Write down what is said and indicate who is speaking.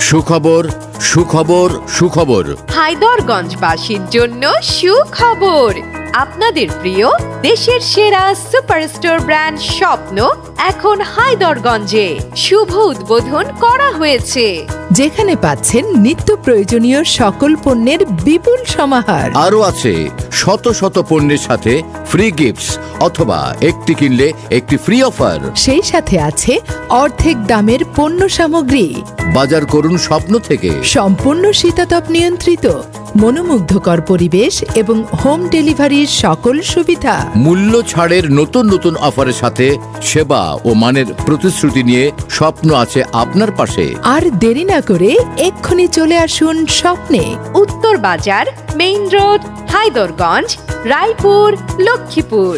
Speaker 1: সুখবর, সুখবর, সুখবর।
Speaker 2: হায়দরগঞ্জবাসীর জন্য সুখবর। আপনাদের প্রিয় দেশের সেরা সুপারস্টোর ব্র্যান্ড স্বপ্ন এখন হায়দরগঞ্জে শুভ উদ্বোধন করা হয়েছে,
Speaker 3: যেখানে পাচ্ছেন নিত্য প্রয়োজনীয় সকল পণ্যের বিপুল সমাহার।
Speaker 1: আরও আছে শত শত পণ্যের সাথে ফ্রি গিফটস অথবা একটি কিনলে একটি ফ্রি অফার।
Speaker 3: সেই সাথে আছে অর্ধেক দামের পণ্য সামগ্রী।
Speaker 1: বাজার করুন স্বপ্ন থেকে।
Speaker 3: সম্পূর্ণ শীতাতপ নিয়ন্ত্রিত, মনোমুগ্ধকর পরিবেশ এবং হোম ডেলিভারির সকল সুবিধা।
Speaker 1: মূল্য ছাড়ের নতুন নতুন অফারের সাথে সেবা ও মানের প্রতিশ্রুতি নিয়ে স্বপ্ন আছে আপনার পাশে।
Speaker 3: আর দেরি না করে এক্ষুনি চলে আসুন স্বপ্নে।
Speaker 2: উত্তর বাজার, মেইন রোড, হায়দরগঞ্জ, রায়পুর, লক্ষ্মীপুর।